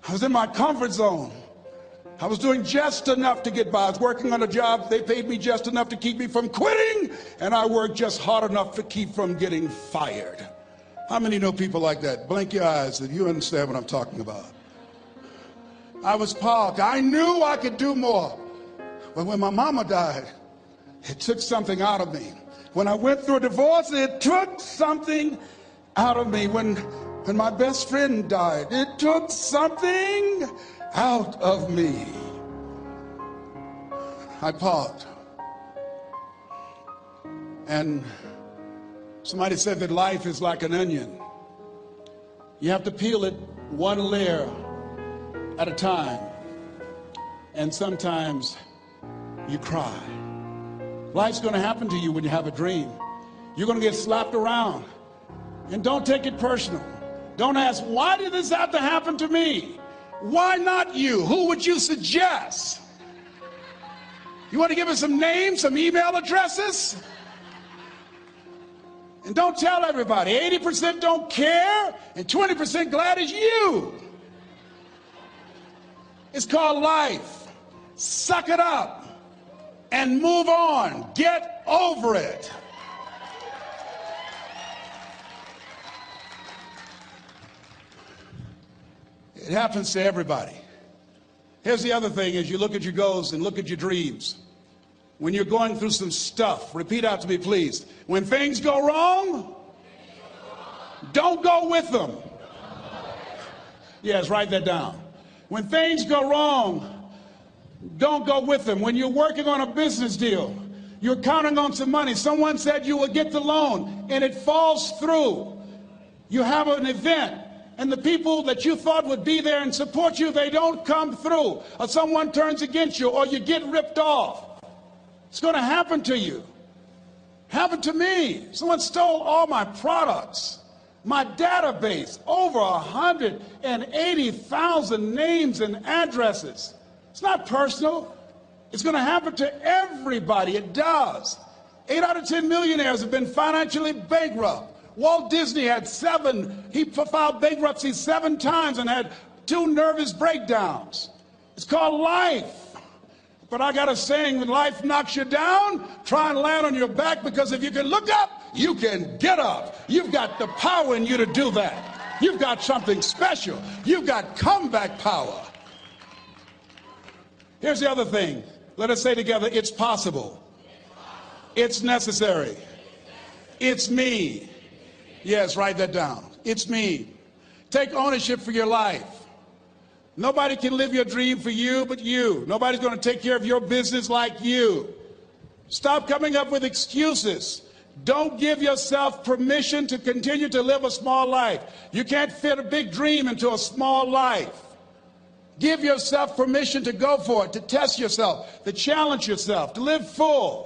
I was in my comfort zone. I was doing just enough to get by. I was working on a job. They paid me just enough to keep me from quitting, and I worked just hard enough to keep from getting fired. How many know people like that? Blink your eyes if you understand what I'm talking about. I was parked. I knew I could do more. But when my mama died, it took something out of me. When I went through a divorce, it took something out of me. When my best friend died, it took something out of me. I parked. And somebody said that life is like an onion. You have to peel it one layer at a time. And sometimes you cry. Life's going to happen to you when you have a dream. You're going to get slapped around. And don't take it personal. Don't ask, why did this have to happen to me? Why not you? Who would you suggest? You want to give us some names, some email addresses? And don't tell everybody. 80% don't care, and 20% glad it's you. It's called life. Suck it up and move on. Get over it. It happens to everybody. Here's the other thing: as you look at your goals and look at your dreams, when you're going through some stuff, repeat out to me, please. When things go wrong, don't go with them. Yes, write that down. When things go wrong, don't go with them. When you're working on a business deal, you're counting on some money. Someone said you will get the loan, and it falls through. You have an event, and the people that you thought would be there and support you, they don't come through. Or someone turns against you, or you get ripped off. It's going to happen to you. Happened to me. Someone stole all my products. My database, over 180,000 names and addresses. It's not personal. It's going to happen to everybody. It does. 8 out of 10 millionaires have been financially bankrupt. Walt Disney had 7. He filed bankruptcy 7 times and had 2 nervous breakdowns. It's called life. But I got a saying: when life knocks you down, try and land on your back, because if you can look up, you can get up. You've got the power in you to do that. You've got something special. You've got comeback power. Here's the other thing. Let us say together, it's possible. It's necessary. It's me. Yes, write that down. It's me. Take ownership for your life. Nobody can live your dream for you but you. Nobody's going to take care of your business like you. Stop coming up with excuses. Don't give yourself permission to continue to live a small life. You can't fit a big dream into a small life. Give yourself permission to go for it, to test yourself, to challenge yourself, to live full.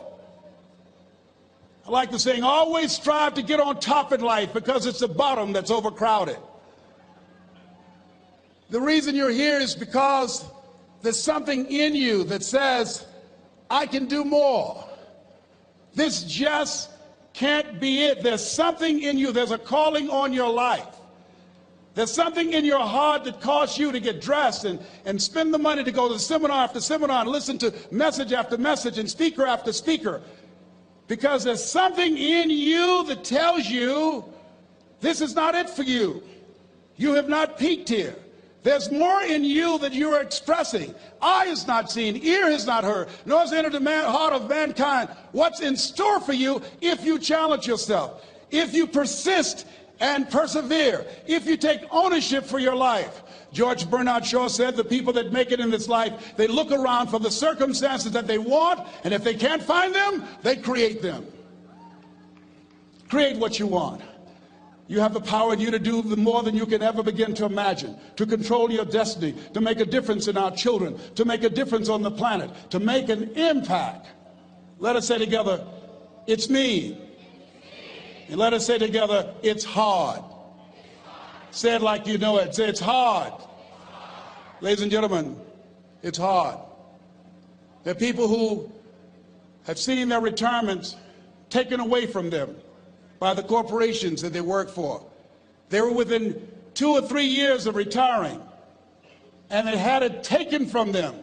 I like the saying, always strive to get on top in life, because it's the bottom that's overcrowded. The reason you're here is because there's something in you that says, I can do more. This just can't be it. There's something in you. There's a calling on your life. There's something in your heart that caused you to get dressed and spend the money to go to seminar after seminar and listen to message after message and speaker after speaker. Because there's something in you that tells you this is not it for you. You have not peaked here. There's more in you that you are expressing. Eye has not seen, ear has not heard, nor has entered the heart of mankind what's in store for you if you challenge yourself, if you persist and persevere, if you take ownership for your life. George Bernard Shaw said the people that make it in this life, they look around for the circumstances that they want, and if they can't find them, they create them. Create what you want. You have the power in you to do more than you can ever begin to imagine, to control your destiny, to make a difference in our children, to make a difference on the planet, to make an impact. Let us say together, it's me. And let us say together, it's hard. Say it like you know it. Say, it's hard. Ladies and gentlemen, it's hard. There are people who have seen their retirements taken away from them by the corporations that they work for. They were within 2 or 3 years of retiring, and they had it taken from them.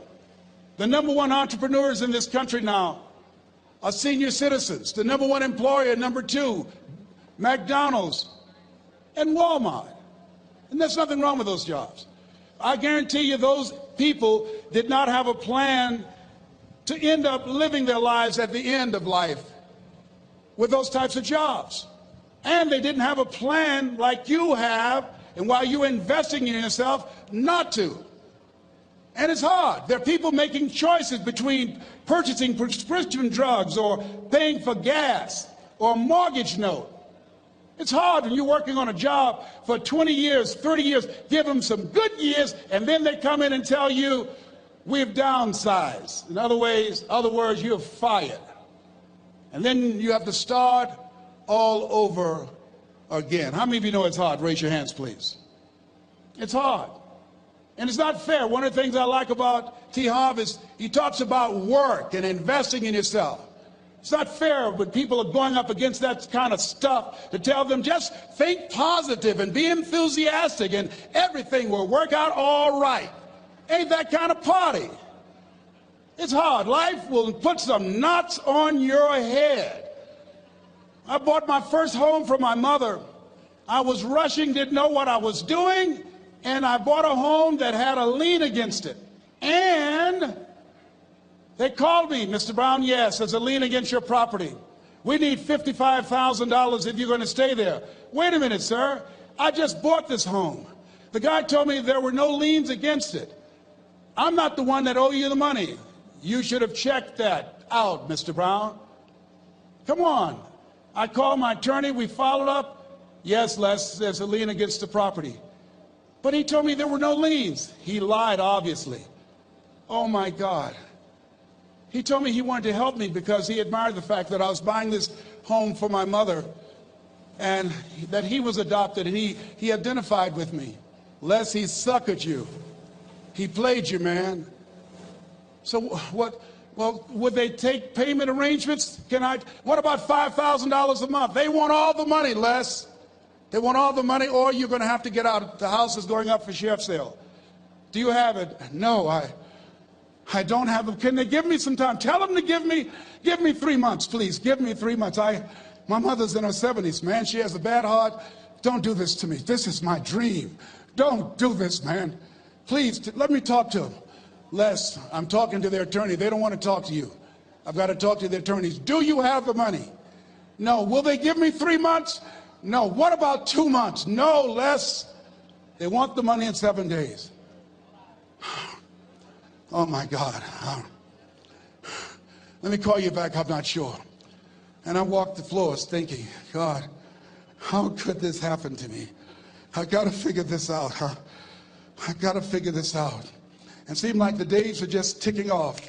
The number one entrepreneurs in this country now are senior citizens. The number one employer, number two, McDonald's and Walmart. And there's nothing wrong with those jobs. I guarantee you those people did not have a plan to end up living their lives at the end of life with those types of jobs. And they didn't have a plan like you have, and while you're investing in yourself, not to. And it's hard. There are people making choices between purchasing prescription drugs or paying for gas or a mortgage note. It's hard when you're working on a job for 20 years, 30 years, give them some good years, and then they come in and tell you, we've downsized. In other words, you're fired. And then you have to start all over again. How many of you know it's hard? Raise your hands, please. It's hard. And it's not fair. One of the things I like about T. Harv is he talks about work and investing in yourself. It's not fair when people are going up against that kind of stuff to tell them just think positive and be enthusiastic and everything will work out all right. Ain't that kind of party. It's hard. Life will put some knots on your head. I bought my first home for my mother. I was rushing, didn't know what I was doing, and I bought a home that had a lien against it. And they called me, Mr. Brown, yes, there's a lien against your property. We need $55,000 if you're going to stay there. Wait a minute, sir. I just bought this home. The guy told me there were no liens against it. I'm not the one that owe you the money. You should have checked that out, Mr. Brown. Come on. I called my attorney. We followed up. Yes, Les, there's a lien against the property. But he told me there were no liens. He lied, obviously. Oh, my God. He told me he wanted to help me because he admired the fact that I was buying this home for my mother and that he was adopted, and he identified with me. Les, he suckered you. He played you, man. So what? Well, would they take payment arrangements? What about $5,000 a month? They want all the money, Les. They want all the money, or you're going to have to get out. The house is going up for sheriff's sale. Do you have it? No, I don't have them. Can they give me some time? Tell them to give me 3 months, please. Give me 3 months. My mother's in her 70s, man. She has a bad heart. Don't do this to me. This is my dream. Don't do this, man. Please, let me talk to them. Les, I'm talking to their attorney. They don't want to talk to you. I've got to talk to the attorneys. Do you have the money? No. Will they give me 3 months? No. What about 2 months? No, Les. They want the money in 7 days. Oh, my God. Let me call you back. I'm not sure. And I walked the floors thinking, God, how could this happen to me? I got to figure this out. I got to figure this out. And it seemed like the days were just ticking off.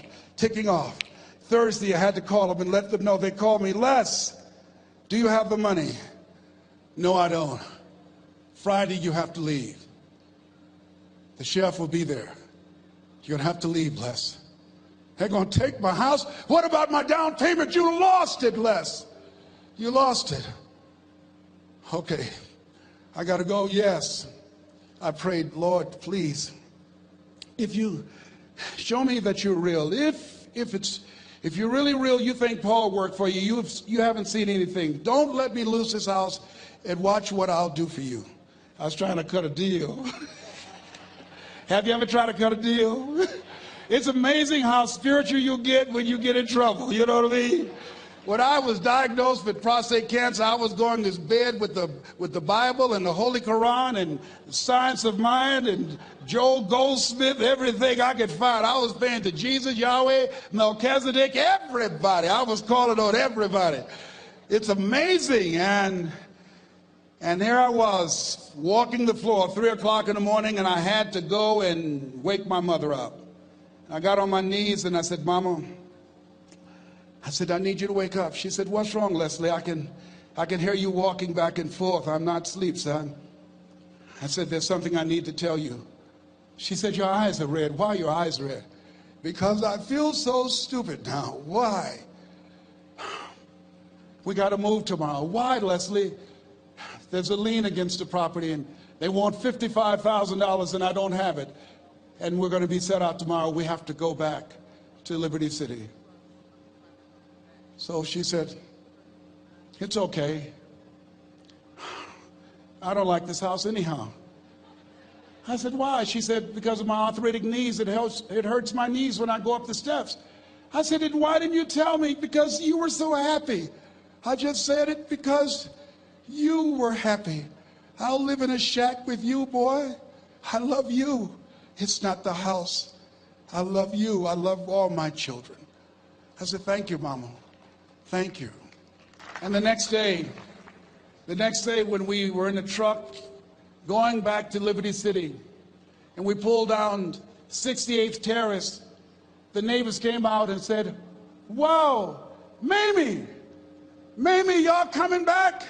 Thursday, I had to call them and let them know. They called me, Les, do you have the money? No, I don't. Friday, you have to leave. The sheriff will be there. You're going to have to leave, Les. They're going to take my house. What about my down payment? You lost it, Les. You lost it. Okay. I got to go. Yes. I prayed, Lord, please, if you show me that you're real, if you're really real, you think Paul worked for you, you haven't seen anything. Don't let me lose this house and watch what I'll do for you. I was trying to cut a deal. Have you ever tried to cut a deal? It's amazing how spiritual you get when you get in trouble. You know what I mean? When I was diagnosed with prostate cancer, I was going to bed with the Bible and the Holy Quran and Science of Mind and Joel Goldsmith, everything I could find. I was praying to Jesus, Yahweh, Melchizedek, everybody. I was calling on everybody. It's amazing. And here I was walking the floor 3 o'clock in the morning, and I had to go and wake my mother up. I got on my knees and I said, Mama, I need you to wake up. She said, what's wrong, Leslie? I can hear you walking back and forth. I'm not asleep, son. I said, there's something I need to tell you. She said, your eyes are red. Why are your eyes red? Because I feel so stupid now. Why? We got to move tomorrow. Why, Leslie? There's a lien against the property and they want $55,000 and I don't have it. and we're going to be set out tomorrow. We have to go back to Liberty City. So she said, it's okay. I don't like this house anyhow. I said, why? She said, because of my arthritic knees, it hurts my knees when I go up the steps. I said, and why didn't you tell me? Because you were so happy. I just said it because you were happy. I'll live in a shack with you, boy. I love you. It's not the house. I love you. I love all my children. I said, thank you, Mama. Thank you. And the next day when we were in the truck going back to Liberty City, and we pulled down 68th Terrace, the neighbors came out and said, wow, Mamie, y'all coming back?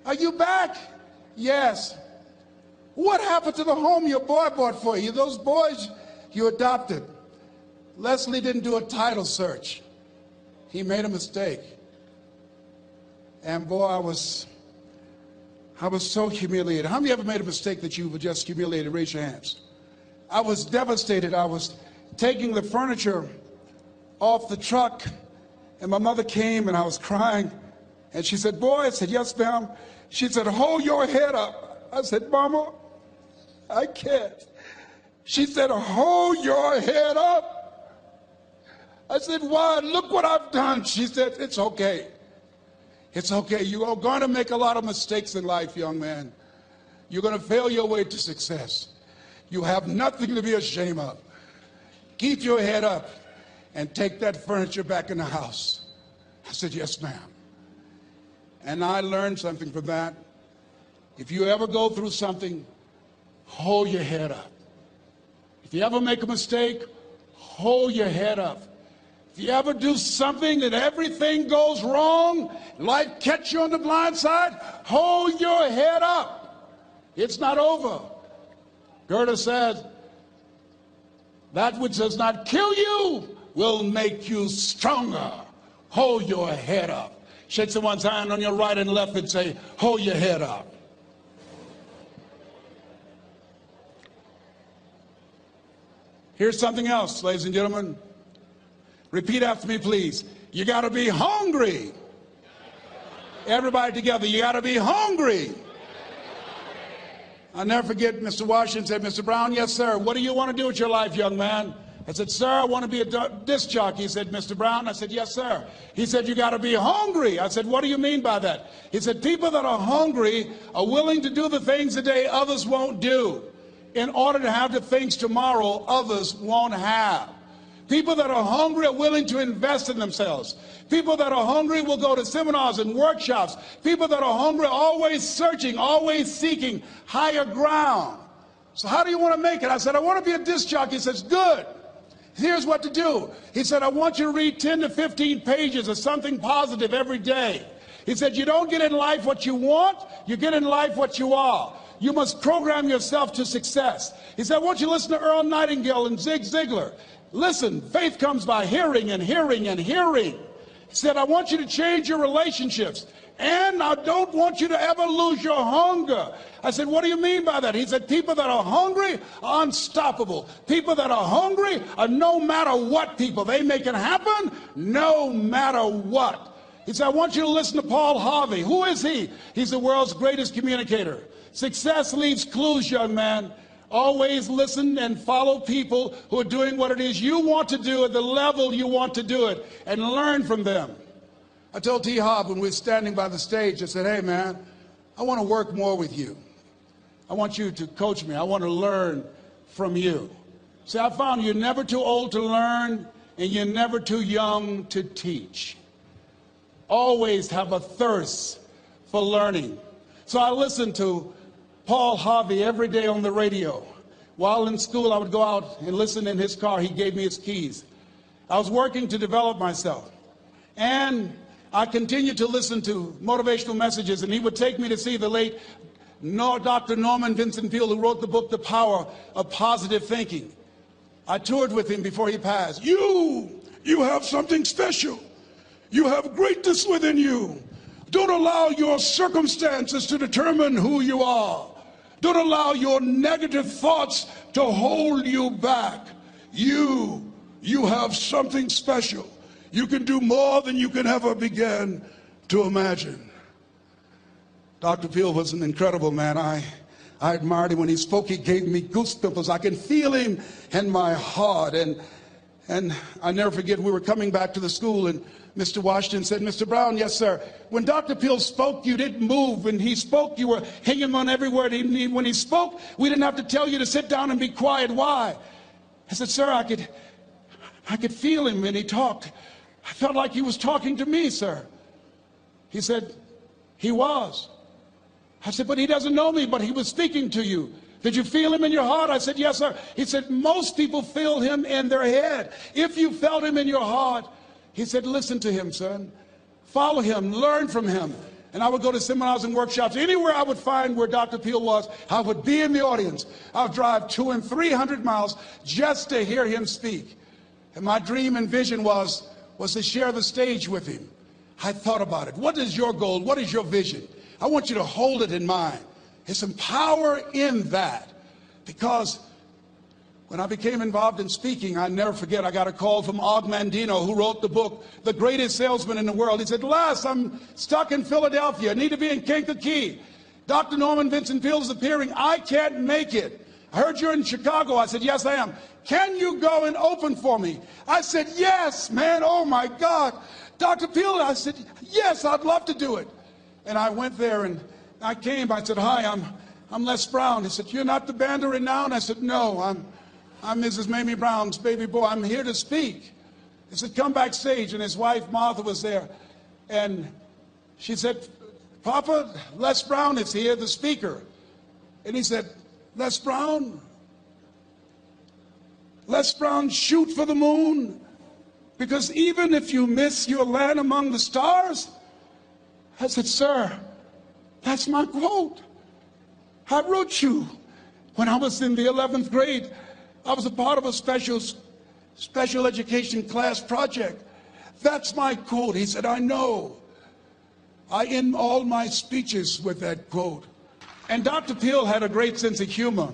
Are you back? Yes. What happened to the home your boy bought for you? Those boys you adopted. Leslie didn't do a title search. He made a mistake. And boy, I was so humiliated. How many ever made a mistake that you were just humiliated? Raise your hands. I was devastated. I was taking the furniture off the truck, and my mother came, and I was crying. And she said, boy, I said, yes, ma'am. She said, hold your head up. I said, Mama, I can't. She said, hold your head up. I said, why? Look what I've done. She said, it's okay. It's okay. You are going to make a lot of mistakes in life, young man. You're going to fail your way to success. You have nothing to be ashamed of. Keep your head up and take that furniture back in the house. I said, yes, ma'am. And I learned something from that. If you ever go through something, hold your head up. If you ever make a mistake, hold your head up. If you ever do something that everything goes wrong, life catch you on the blind side, hold your head up. It's not over. Goethe said, that which does not kill you will make you stronger. Hold your head up. Shake someone's hand on your right and left and say, hold your head up. Here's something else, ladies and gentlemen. Repeat after me, please. You got to be hungry. Everybody together, you got to be hungry. I'll never forget Mr. Washington said, Mr. Brown, yes, sir. What do you want to do with your life, young man? I said, sir, I want to be a disc jockey. He said, Mr. Brown? I said, yes, sir. He said, you got to be hungry. I said, what do you mean by that? He said, people that are hungry are willing to do the things today others won't do in order to have the things tomorrow others won't have. People that are hungry are willing to invest in themselves. People that are hungry will go to seminars and workshops. People that are hungry are always searching, always seeking higher ground. So how do you want to make it? I said, I want to be a disc jockey. He says, good. Here's what to do. He said, I want you to read 10 to 15 pages of something positive every day. He said, you don't get in life what you want, you get in life what you are. You must program yourself to success. He said, I want you to listen to Earl Nightingale and Zig Ziglar. Listen, faith comes by hearing and hearing and hearing. He said, I want you to change your relationships. And I don't want you to ever lose your hunger. I said, what do you mean by that? He said, people that are hungry are unstoppable. People that are hungry are no matter what people. They make it happen no matter what. He said, I want you to listen to Paul Harvey. Who is he? He's the world's greatest communicator. Success leaves clues, young man. Always listen and follow people who are doing what it is you want to do at the level you want to do it, and learn from them. I told T. Hobb when we were standing by the stage, I said, hey man, I want to work more with you. I want you to coach me. I want to learn from you. See, I found you're never too old to learn and you're never too young to teach. Always have a thirst for learning. So I listened to Paul Harvey every day on the radio. While in school, I would go out and listen in his car. He gave me his keys. I was working to develop myself. And I continued to listen to motivational messages, and he would take me to see the late Dr. Norman Vincent Peale, who wrote the book, The Power of Positive Thinking. I toured with him before he passed. You have something special. You have greatness within you. Don't allow your circumstances to determine who you are. Don't allow your negative thoughts to hold you back. You have something special. You can do more than you can ever begin to imagine. Dr. Peale was an incredible man. I admired him. When he spoke, he gave me goosebumps. I can feel him in my heart. And I never forget, we were coming back to the school, and Mr. Washington said, Mr. Brown, yes, sir. When Dr. Peale spoke, you didn't move. When he spoke, you were hanging on every word. When he spoke, we didn't have to tell you to sit down and be quiet. Why? I said, sir, I could feel him when he talked. I felt like he was talking to me, sir. He said, he was. I said, but he doesn't know me, but he was speaking to you. Did you feel him in your heart? I said, yes, sir. He said, most people feel him in their head. If you felt him in your heart, he said, listen to him, son. Follow him, learn from him. And I would go to seminars and workshops. Anywhere I would find where Dr. Peale was, I would be in the audience. I would drive 200 and 300 miles just to hear him speak. And my dream and vision was to share the stage with him. I thought about it. What is your goal? What is your vision? I want you to hold it in mind. There's some power in that, because when I became involved in speaking, I never forget, I got a call from Og Mandino, who wrote the book, The Greatest Salesman in the World. He said, Les, I'm stuck in Philadelphia. I need to be in Kankakee. Dr. Norman Vincent Peale is appearing. I can't make it. I heard you're in Chicago. I said, yes, I am. Can you go and open for me? I said, yes, man. Oh, my God. Dr. Peale, I said, yes, I'd love to do it. And I went there, and I came. I said, hi, I'm Les Brown. He said, you're not the band of renown? I said, no, I'm Mrs. Mamie Brown's baby boy. I'm here to speak. He said, come backstage. And his wife, Martha, was there. And she said, Papa, Les Brown is here, the speaker. And he said, Les Brown, shoot for the moon. Because even if you miss, you'll land among the stars. I said, sir, that's my quote. I wrote you when I was in the 11th grade. I was a part of a special education class project. That's my quote. He said, I know. I end all my speeches with that quote. And Dr. Peale had a great sense of humor.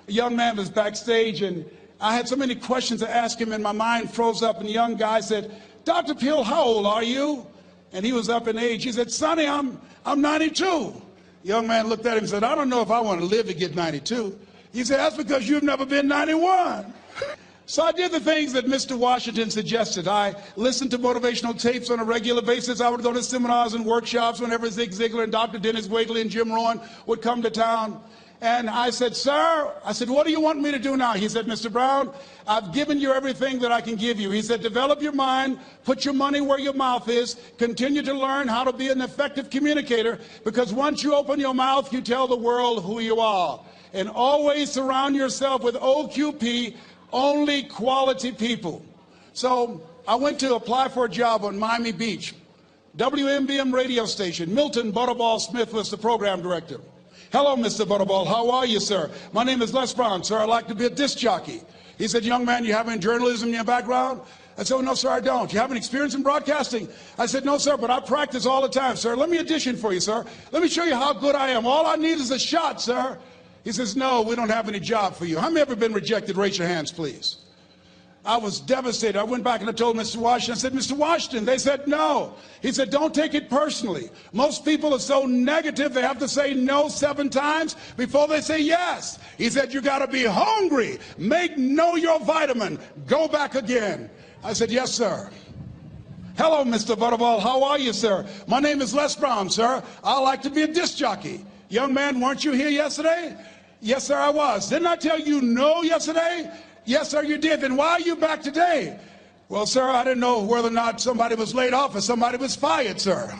A young man was backstage, and I had so many questions to ask him, and my mind froze up, and the young guy said, Dr. Peale, how old are you? And he was up in age. He said, Sonny, I'm 92. The young man looked at him and said, I don't know if I want to live to get 92. He said, that's because you've never been 91. So I did the things that Mr. Washington suggested. I listened to motivational tapes on a regular basis. I would go to seminars and workshops whenever Zig Ziglar and Dr. Dennis Wakley and Jim Rohn would come to town. And I said, sir, what do you want me to do now? He said, Mr. Brown, I've given you everything that I can give you. He said, develop your mind, put your money where your mouth is, continue to learn how to be an effective communicator, because once you open your mouth, you tell the world who you are. And always surround yourself with OQP, only quality people. So I went to apply for a job on Miami Beach. WMBM radio station. Milton Butterball Smith was the program director. Hello, Mr. Butterball. How are you, sir? My name is Les Brown, sir. I'd like to be a disc jockey. He said, young man, you have any journalism in your background? I said, oh, no, sir, I don't. You have any experience in broadcasting? I said, no, sir, but I practice all the time, sir. Let me audition for you, sir. Let me show you how good I am. All I need is a shot, sir. He says, no, we don't have any job for you. How many ever been rejected? Raise your hands, please. I was devastated. I went back and I told Mr. Washington, I said, Mr. Washington, they said no. He said, don't take it personally. Most people are so negative, they have to say no 7 times before they say yes. He said, you got to be hungry. Know your vitamin. Go back again. I said, yes, sir. Hello, Mr. Butterball. How are you, sir? My name is Les Brown, sir. I like to be a disc jockey. Young man, weren't you here yesterday? Yes, sir, I was. Didn't I tell you no yesterday? Yes, sir, you did. Then why are you back today? Well, sir, I didn't know whether or not somebody was laid off or somebody was fired, sir.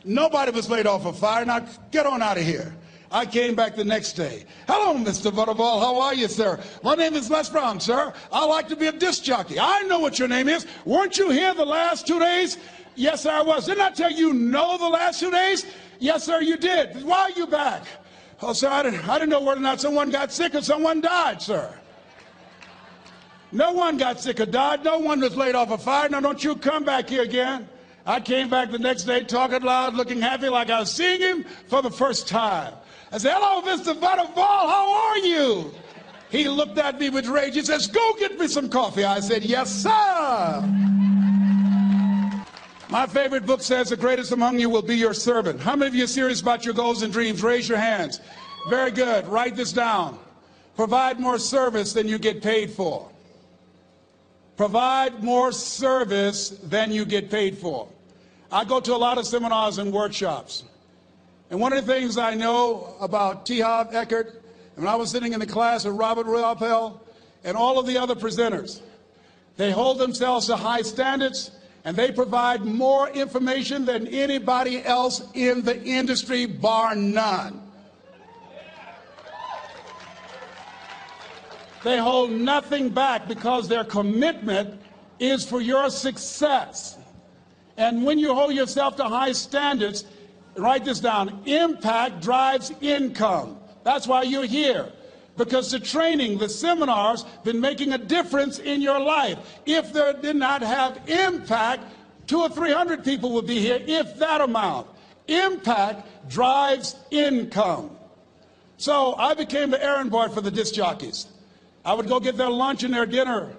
Nobody was laid off or fired. Now, get on out of here. I came back the next day. Hello, Mr. Butterball. How are you, sir? My name is Les Brown, sir. I like to be a disc jockey. I know what your name is. Weren't you here the last 2 days? Yes, sir, I was. Didn't I tell you no the last 2 days? Yes, sir, you did. Why are you back? Oh, sir, I didn't know whether or not someone got sick or someone died, sir. No one got sick or died. No one was laid off or fired. Now, don't you come back here again. I came back the next day talking loud, looking happy like I was seeing him for the first time. I said, hello, Mr. Butterball. How are you? He looked at me with rage. He says, "Go get me some coffee." I said, "Yes, sir." My favorite book says, "The greatest among you will be your servant." How many of you are serious about your goals and dreams? Raise your hands. Very good. Write this down. Provide more service than you get paid for. Provide more service than you get paid for. I go to a lot of seminars and workshops. And one of the things I know about T. Harv Eker, when I was sitting in the class with Robert Ruppel and all of the other presenters, they hold themselves to high standards and they provide more information than anybody else in the industry, bar none. They hold nothing back because their commitment is for your success. And when you hold yourself to high standards, write this down, impact drives income. That's why you're here. Because the training, the seminars, been making a difference in your life. If there did not have impact, 200 or 300 people would be here, if that amount. Impact drives income. So I became the errand boy for the disc jockeys. I would go get their lunch and their dinner,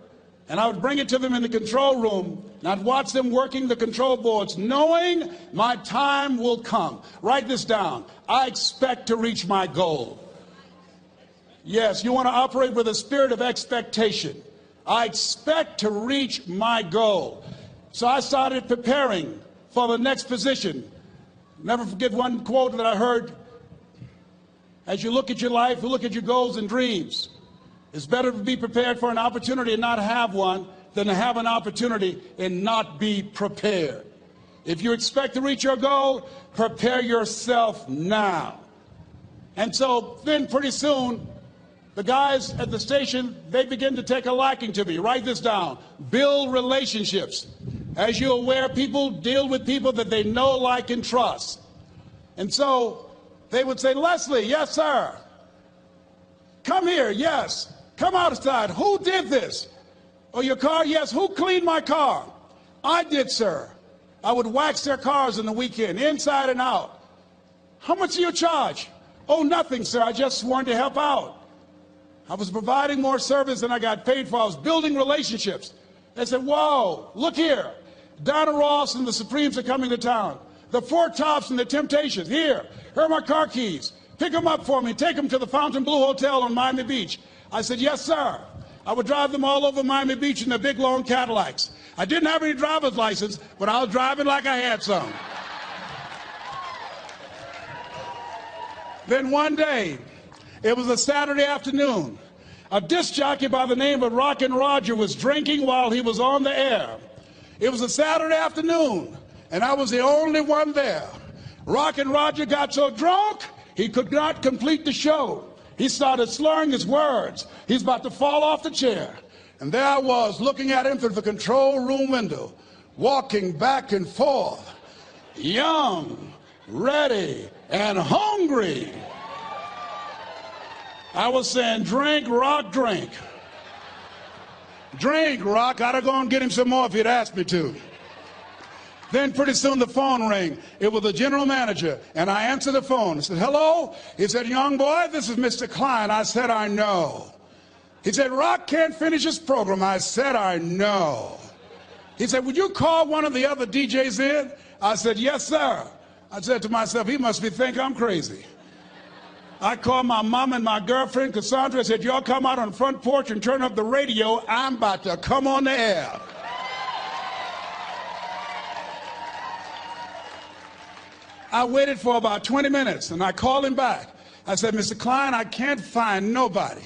and I would bring it to them in the control room, and I'd watch them working the control boards, knowing my time will come. Write this down. I expect to reach my goal. Yes, you want to operate with a spirit of expectation. I expect to reach my goal. So I started preparing for the next position. Never forget one quote that I heard. As you look at your life, you look at your goals and dreams. It's better to be prepared for an opportunity and not have one than to have an opportunity and not be prepared. If you expect to reach your goal, prepare yourself now. And so then pretty soon, the guys at the station, they begin to take a liking to me. Write this down. Build relationships. As you're aware, people deal with people that they know, like, and trust. And so they would say, "Leslie, yes, sir. Come here, yes. Come outside. Who did this? Oh, your car? Yes. Who cleaned my car? I did, sir." I would wax their cars in the weekend, inside and out. "How much do you charge?" "Oh, nothing, sir. I just wanted to help out." I was providing more service than I got paid for. I was building relationships. They said, "Whoa, look here. Donna Ross and the Supremes are coming to town. The Four Tops and the Temptations. Here are my car keys. Pick them up for me. Take them to the Fontainebleau Hotel on Miami Beach." I said, "Yes, sir." I would drive them all over Miami Beach in their big, long Cadillacs. I didn't have any driver's license, but I was driving like I had some. Then one day, it was a Saturday afternoon, a disc jockey by the name of Rockin' Roger was drinking while he was on the air. It was a Saturday afternoon, and I was the only one there. Rockin' Roger got so drunk, he could not complete the show. He started slurring his words. He's about to fall off the chair. And there I was, looking at him through the control room window, walking back and forth, young, ready, and hungry. I was saying, "Drink, Rock, drink. Drink, Rock. I'd have gone and get him some more if he'd asked me to." Then pretty soon the phone rang. It was the general manager, and I answered the phone. I said, "Hello?" He said, "Young boy, this is Mr. Klein." I said, "I know." He said, "Rock can't finish his program." I said, "I know." He said, "Would you call one of the other DJs in?" I said, "Yes, sir." I said to myself, he must think I'm crazy. I called my mom and my girlfriend, Cassandra. I said, "Y'all come out on the front porch and turn up the radio. I'm about to come on the air." I waited for about 20 minutes, and I called him back. I said, "Mr. Klein, I can't find nobody."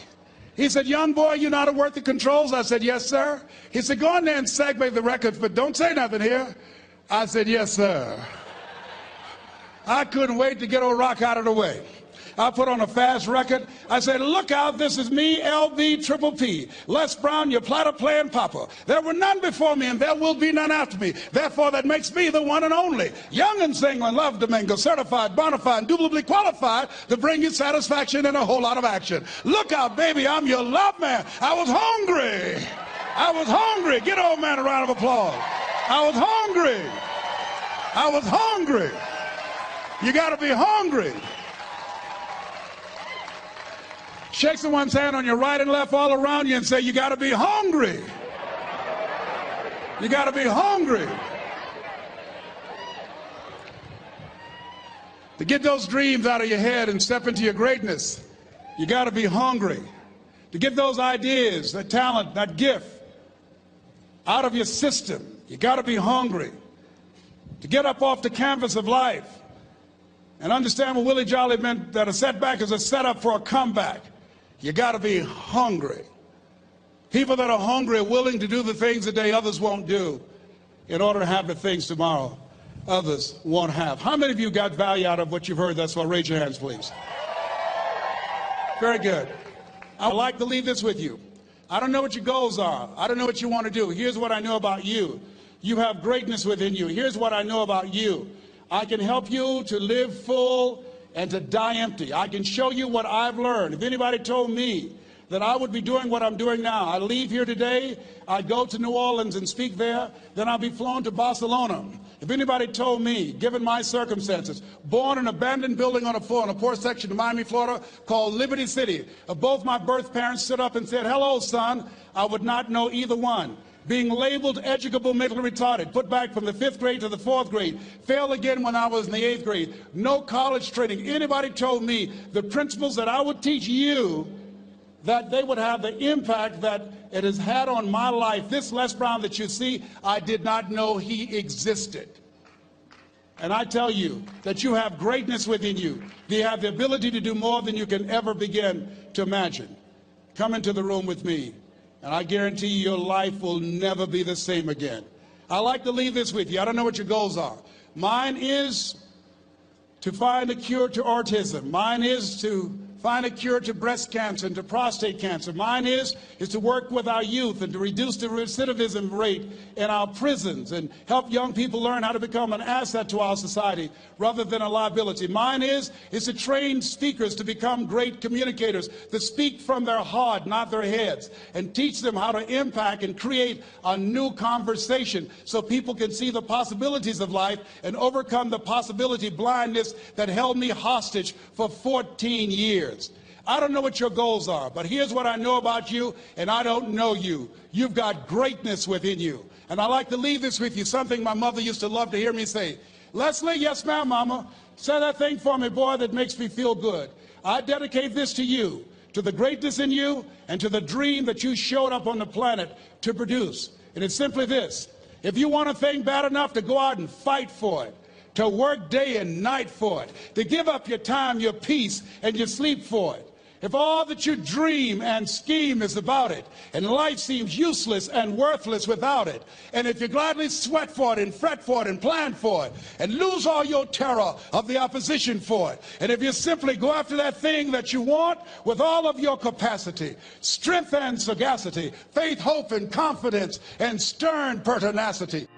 He said, "Young boy, you know how to work the controls?" I said, "Yes, sir." He said, "Go in there and segue the records, but don't say nothing here." I said, "Yes, sir." I couldn't wait to get old Rock out of the way. I put on a fast record. I said, "Look out, this is me, LB Triple P. Les Brown, your platter playing papa. There were none before me, and there will be none after me. Therefore, that makes me the one and only. Young and single and love to mingle, certified, bona fide, indubitably qualified to bring you satisfaction and a whole lot of action. Look out, baby, I'm your love man. I was hungry. I was hungry." Get old man a round of applause. I was hungry. I was hungry. You got to be hungry. Shake someone's hand on your right and left all around you and say, you got to be hungry. You got to be hungry. To get those dreams out of your head and step into your greatness, you got to be hungry. To get those ideas, that talent, that gift out of your system, you got to be hungry. To get up off the canvas of life and understand what Willie Jolly meant, that a setback is a setup for a comeback, you got to be hungry. People that are hungry are willing to do the things today others won't do in order to have the things tomorrow others won't have. How many of you got value out of what you've heard thus far? Raise your hands, please. Very good. I'd like to leave this with you. I don't know what your goals are. I don't know what you want to do. Here's what I know about you. You have greatness within you. Here's what I know about you. I can help you to live full and to die empty. I can show you what I've learned. If anybody told me that I would be doing what I'm doing now, I leave here today, I go to New Orleans and speak there, then I'll be flown to Barcelona. If anybody told me, given my circumstances, born in an abandoned building on a poor section of Miami, Florida, called Liberty City, if both my birth parents stood up and said, hello, son, I would not know either one. Being labeled educable mentally retarded, put back from the 5th grade to the 4th grade, failed again when I was in the 8th grade, no college training. Anybody told me the principles that I would teach you, that they would have the impact that it has had on my life. This Les Brown that you see, I did not know he existed. And I tell you that you have greatness within you. You have the ability to do more than you can ever begin to imagine. Come into the room with me, and I guarantee you your life will never be the same again. I like to leave this with you. I don't know what your goals are. Mine is to find a cure to autism. Mine is to find a cure to breast cancer and to prostate cancer. Mine is to work with our youth and to reduce the recidivism rate in our prisons and help young people learn how to become an asset to our society rather than a liability. Mine is to train speakers to become great communicators, to speak from their heart, not their heads, and teach them how to impact and create a new conversation so people can see the possibilities of life and overcome the possibility blindness that held me hostage for 14 years. I don't know what your goals are, but here's what I know about you, and I don't know you. You've got greatness within you. And I like to leave this with you, something my mother used to love to hear me say. Leslie, yes ma'am, mama. Say that thing for me, boy, that makes me feel good. I dedicate this to you, to the greatness in you, and to the dream that you showed up on the planet to produce. And it's simply this. If you want a thing bad enough to go out and fight for it, to work day and night for it, to give up your time, your peace, and your sleep for it. If all that you dream and scheme is about it, and life seems useless and worthless without it, and if you gladly sweat for it and fret for it and plan for it, and lose all your terror of the opposition for it, and if you simply go after that thing that you want with all of your capacity, strength and sagacity, faith, hope, and confidence, and stern pertinacity,